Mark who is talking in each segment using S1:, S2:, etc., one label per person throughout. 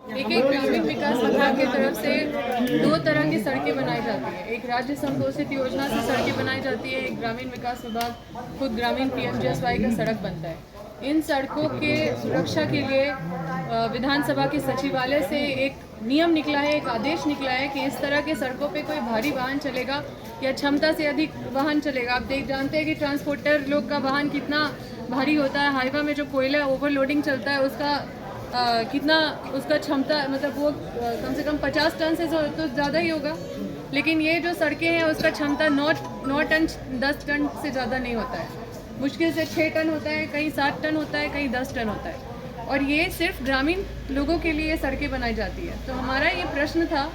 S1: देखिए, ग्रामीण विकास विभाग की तरफ से दो तरह की सड़कें बनाई जाती है। एक राज्य संपोषित योजना से सड़कें बनाई जाती है, एक ग्रामीण विकास विभाग खुद ग्रामीण पीएमजीएसवाई का सड़क बनता है। इन सड़कों के सुरक्षा के लिए विधानसभा के सचिवालय से एक नियम निकला है, एक आदेश निकला है कि इस तरह के सड़कों पे कोई भारी वाहन चलेगा या क्षमता से अधिक वाहन चलेगा। आप जानते हैं कि ट्रांसपोर्टर लोग का वाहन कितना भारी होता है। हाईवे में जो कोयला ओवरलोडिंग चलता है उसका कितना उसका क्षमता मतलब वो कम से कम 50 टन से तो ज़्यादा ही होगा। लेकिन ये जो सड़कें हैं उसका क्षमता 9 टन 10 टन से ज़्यादा नहीं होता है। मुश्किल से 6 टन होता है, कहीं 7 टन होता है, कहीं 10 टन होता है। और ये सिर्फ ग्रामीण लोगों के लिए सड़कें बनाई जाती है। तो हमारा ये प्रश्न था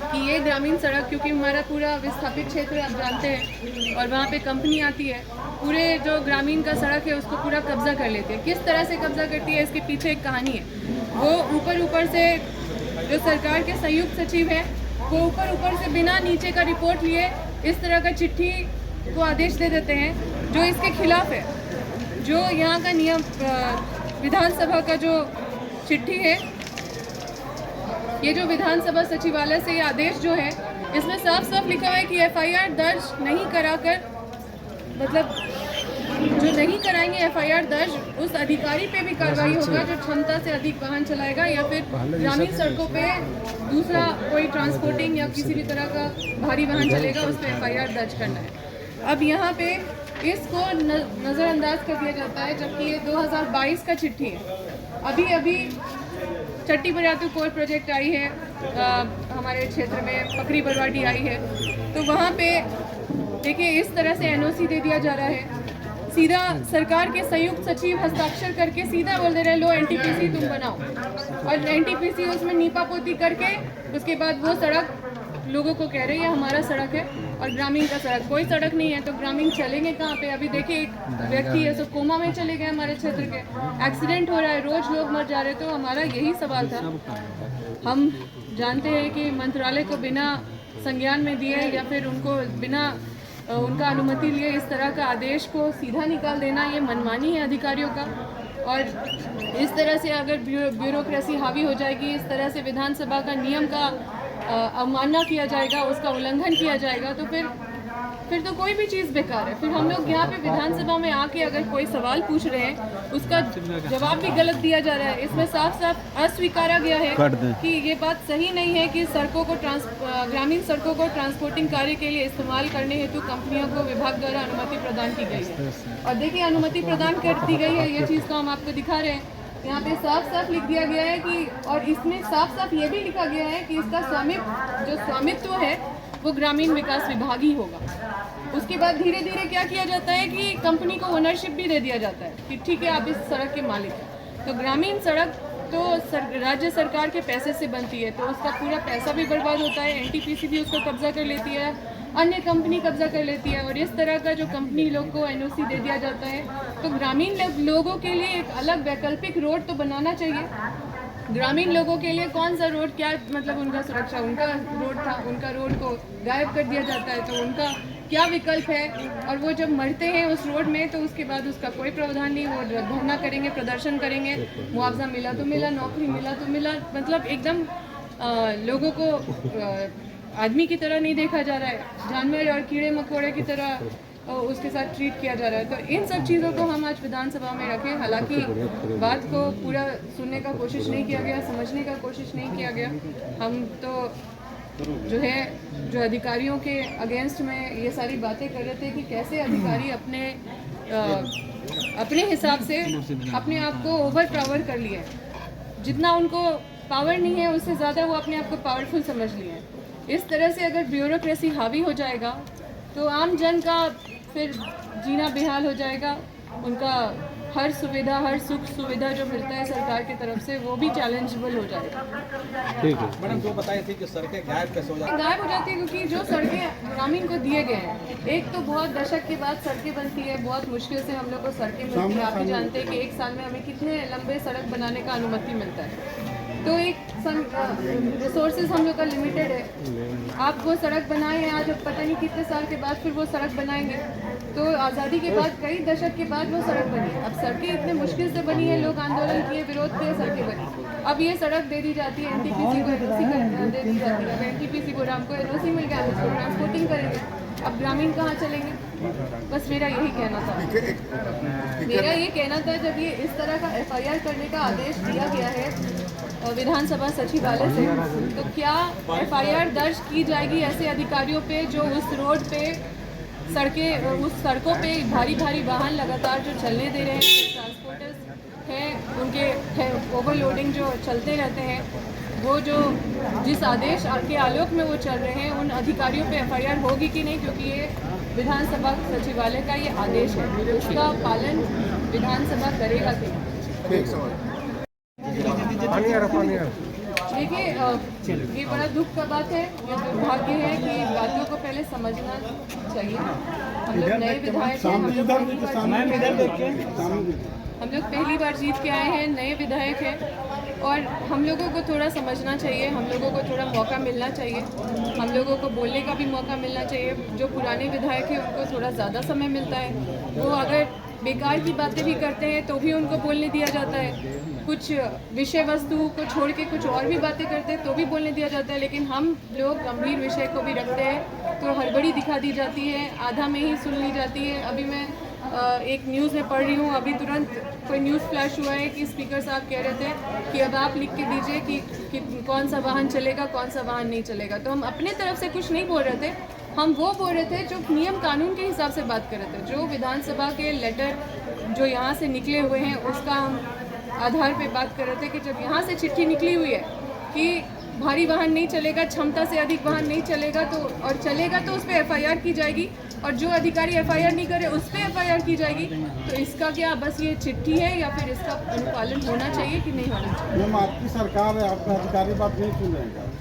S1: कि ये ग्रामीण सड़क, क्योंकि हमारा पूरा विस्थापित क्षेत्र आप जानते हैं और वहाँ पे कंपनी आती है, पूरे जो ग्रामीण का सड़क है उसको पूरा कब्जा कर लेती है। किस तरह से कब्जा करती है इसके पीछे एक कहानी है। वो ऊपर से जो सरकार के संयुक्त सचिव हैं वो ऊपर से बिना नीचे का रिपोर्ट लिए इस तरह का चिट्ठी को आदेश दे देते हैं जो इसके खिलाफ है। जो यहाँ का नियम विधानसभा का जो चिट्ठी है, ये जो विधानसभा सचिवालय से ये आदेश जो है इसमें साफ साफ लिखा हुआ है कि एफआईआर दर्ज नहीं कराकर, मतलब जो नहीं कराएंगे एफआईआर दर्ज, उस अधिकारी पे भी कार्रवाई होगा जो क्षमता से अधिक वाहन चलाएगा या फिर ग्रामीण सड़कों पे दूसरा कोई ट्रांसपोर्टिंग या किसी भी तरह का भारी वाहन चलेगा उस पर एफआईआर दर्ज करना है। अब यहाँ पे इसको नज़रअंदाज कर दिया जाता है, जबकि ये 2022 का चिट्ठी है। अभी चट्टी बरियातू कोल प्रोजेक्ट आई है हमारे क्षेत्र में, पकड़ी बरवाडी आई है। तो वहाँ पे देखिए इस तरह से एनओसी दे दिया जा रहा है। सीधा सरकार के संयुक्त सचिव हस्ताक्षर करके सीधा बोल दे रहे हैं लो एनटीपीसी तुम बनाओ, और एनटीपीसी उसमें नीपा पोती करके उसके बाद वो सड़क लोगों को कह रही है हमारा सड़क है और ग्रामीण का सड़क। कोई सड़क नहीं है तो ग्रामीण चलेंगे कहाँ पे। अभी देखिए एक व्यक्ति है सो कोमा में चले गए हमारे क्षेत्र के, एक्सीडेंट हो रहा है, रोज लोग मर जा रहे। तो हमारा यही सवाल था। हम जानते हैं कि मंत्रालय को बिना संज्ञान में दिए या फिर उनको बिना उनका अनुमति लिए इस तरह का आदेश को सीधा निकाल देना ये मनमानी है अधिकारियों का। और इस तरह से अगर ब्यूरोक्रेसी हावी हो जाएगी, इस तरह से विधानसभा का नियम का अवमानना किया जाएगा, उसका उल्लंघन किया जाएगा, तो फिर तो कोई भी चीज़ बेकार है। फिर हम लोग यहाँ पे विधानसभा में आके अगर कोई सवाल पूछ रहे हैं उसका जवाब भी गलत दिया जा रहा है। इसमें साफ साफ अस्वीकारा गया है कि ये बात सही नहीं है कि सड़कों को ग्रामीण सड़कों को ट्रांसपोर्टिंग कार्य के लिए इस्तेमाल करने हेतु कंपनियों को विभाग द्वारा अनुमति प्रदान की गई है। और देखिए अनुमति प्रदान कर दी गई है, ये चीज़ तो हम आपको दिखा रहे हैं। यहाँ पे साफ साफ लिख दिया गया है कि, और इसमें साफ साफ ये भी लिखा गया है कि इसका स्वामित्व है वो ग्रामीण विकास विभाग ही होगा। उसके बाद धीरे धीरे क्या किया जाता है कि कंपनी को ओनरशिप भी दे दिया जाता है कि ठीक है आप इस सड़क के मालिक हैं। तो ग्रामीण सड़क तो राज्य सरकार के पैसे से बनती है, तो उसका पूरा पैसा भी बर्बाद होता है। एनटीपीसी भी उसको कब्जा कर लेती है, अन्य कंपनी कब्जा कर लेती है, और इस तरह का जो कंपनी लोग को एनओसी दे दिया जाता है। तो ग्रामीण लोगों के लिए एक अलग वैकल्पिक रोड तो बनाना चाहिए। ग्रामीण लोगों के लिए कौन सा रोड, क्या मतलब उनका सुरक्षा, उनका रोड था, उनका रोड को गायब कर दिया जाता है, तो उनका क्या विकल्प है। और वो जब मरते हैं उस रोड में तो उसके बाद उसका कोई प्रावधान नहीं, वो धरना करेंगे, प्रदर्शन करेंगे, मुआवजा मिला तो मिला, नौकरी मिला तो मिला, मतलब एकदम लोगों को आदमी की तरह नहीं देखा जा रहा है, जानवर और कीड़े मकोड़े की तरह उसके साथ ट्रीट किया जा रहा है। तो इन सब चीज़ों को हम आज विधानसभा में रखें। हालांकि बात को पूरा सुनने का कोशिश नहीं किया गया, समझने का कोशिश नहीं किया गया। हम तो जो है जो अधिकारियों के अगेंस्ट में ये सारी बातें कर रहे थे कि कैसे अधिकारी अपने हिसाब से अपने आप को ओवर पावर कर लिए, जितना उनको पावर नहीं है उससे ज़्यादा वो अपने आप को पावरफुल समझ लिए। इस तरह से अगर ब्यूरोक्रेसी हावी हो जाएगा तो आम जन का फिर जीना बेहाल हो जाएगा। उनका हर सुविधा, हर सुख सुविधा जो मिलता है सरकार की तरफ से वो भी चैलेंजेबल हो जाएगा।
S2: ठीक है मैडम, जो बताई थी कि सड़कें गायब कैसे हो जाती है?
S1: गायब हो जाती है क्योंकि जो सड़कें ग्रामीण को दिए गए हैं, एक तो बहुत दशक के बाद सड़कें बनती है, बहुत मुश्किल से हम लोग को सड़कें मिलती है। आप भी जानते हैं कि एक साल में हमें कितने लंबे सड़क बनाने का अनुमति मिलता है। तो एक रिसोर्सेज हम लोग का लिमिटेड है। आप वो सड़क बनाए हैं आज, अब पता नहीं कितने साल के बाद फिर वो सड़क बनाएंगे। तो आज़ादी के बाद कई दशक के बाद वो सड़क बनी। अब सड़कें इतने मुश्किल से बनी है, लोग आंदोलन किए, विरोध किए, सड़कें बनी। अब ये सड़क दे दी जाती है, एनटीपीसी को एनओसी दे दी जाती है। अब एनटीपीसी को हमको एनओसी मिल गया, हम इसको ट्रांसपोर्टिंग करेंगे। अब ग्रामीण कहाँ चलेंगे? बस मेरा यही कहना था। मेरा ये कहना था, जब ये इस तरह का एफआईआर करने का आदेश दिया गया है विधानसभा सचिवालय से, तो क्या एफआईआर दर्ज की जाएगी ऐसे अधिकारियों पे जो उस रोड पे उस सड़कों पे भारी भारी वाहन लगातार जो चलने दे रहे हैं, ट्रांसपोर्टर्स हैं उनके ओवरलोडिंग जो चलते रहते हैं, वो जो जिस आदेश के आलोक में वो चल रहे हैं, उन अधिकारियों पे एफआईआर होगी कि नहीं? क्योंकि ये विधानसभा सचिवालय का ये आदेश है, तो उसका पालन विधानसभा करेगा कि नहीं? देखिए, ये बड़ा दुख का बात है, ये दुर्भाग्य है कि बातों को पहले समझना चाहिए। हम लोग नए विधायक हैं, हम लोग पहली बार जीत के आए हैं, नए विधायक हैं, और हम लोगों को थोड़ा समझना चाहिए, हम लोगों को थोड़ा मौका मिलना चाहिए, हम लोगों को बोलने का भी मौका मिलना चाहिए। जो पुराने विधायक हैं उनको थोड़ा ज़्यादा समय मिलता है, वो अगर बेकार की बातें भी करते हैं तो भी उनको बोलने दिया जाता है, कुछ विषय वस्तु को छोड़ के कुछ और भी बातें करते हैं तो भी बोलने दिया जाता है। लेकिन हम लोग गंभीर विषय को भी रखते हैं तो हड़बड़ी दिखा दी जाती है, आधा में ही सुन ली जाती है। अभी मैं एक न्यूज़ में पढ़ रही हूँ, अभी तुरंत कोई न्यूज़ फ्लैश हुआ है कि स्पीकर साहब कह रहे थे कि अब आप लिख के दीजिए कि कौन सा वाहन चलेगा, कौन सा वाहन नहीं चलेगा। तो हम अपने तरफ से कुछ नहीं बोल रहे थे, हम वो बोल रहे थे जो नियम कानून के हिसाब से बात कर रहे थे। जो विधानसभा के लेटर जो यहाँ से निकले हुए हैं उसका हम आधार पे बात कर रहे थे कि जब यहाँ से चिट्ठी निकली हुई है कि भारी वाहन नहीं चलेगा, क्षमता से अधिक वाहन नहीं चलेगा, तो और चलेगा तो उस पर एफआईआर की जाएगी, और जो अधिकारी एफआईआर नहीं करे उस पर एफआईआर की जाएगी। तो इसका क्या बस ये चिट्ठी है या फिर इसका अनुपालन होना चाहिए कि नहीं होना चाहिए?
S3: मैम, आपकी सरकार है, आपका अधिकारी बात नहीं सुन रहेगा।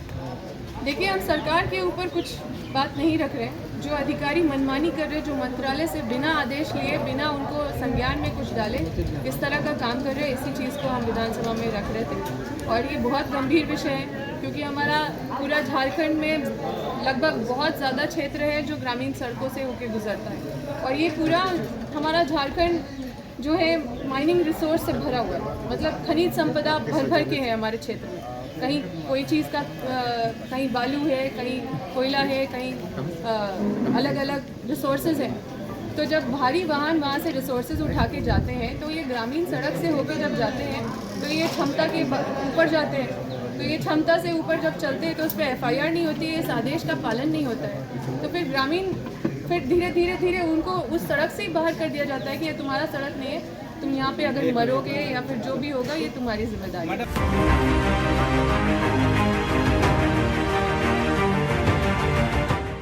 S1: देखिए, हम सरकार के ऊपर कुछ बात नहीं रख रहे हैं। जो अधिकारी मनमानी कर रहे, जो मंत्रालय से बिना आदेश लिए, बिना उनको संज्ञान में कुछ डाले इस तरह का काम कर रहे हैं, इसी चीज़ को हम विधानसभा में रख रहे थे। और ये बहुत गंभीर विषय है क्योंकि हमारा पूरा झारखंड में लगभग बहुत ज़्यादा क्षेत्र है जो ग्रामीण सड़कों से होकर गुजरता है, और ये पूरा हमारा झारखंड जो है माइनिंग रिसोर्स से भरा हुआ है। मतलब खनिज संपदा भर भर के है हमारे क्षेत्र में। कहीं कोई चीज़ का कहीं बालू है, कहीं कोयला है, कहीं अलग अलग रिसोर्सेज हैं। तो जब भारी वाहन वहाँ से रिसोर्सेज उठा के जाते हैं तो ये ग्रामीण सड़क से होकर जब जाते हैं तो ये क्षमता के ऊपर जाते हैं। तो ये क्षमता से ऊपर जब चलते हैं तो उस पर एफआईआर नहीं होती है, इस आदेश का पालन नहीं होता है। तो फिर ग्रामीण फिर धीरे धीरे धीरे उनको उस सड़क से ही बाहर कर दिया जाता है कि ये तुम्हारा सड़क नहीं है, तुम यहाँ पे अगर मरोगे या फिर जो भी होगा ये तुम्हारी जिम्मेदारी है।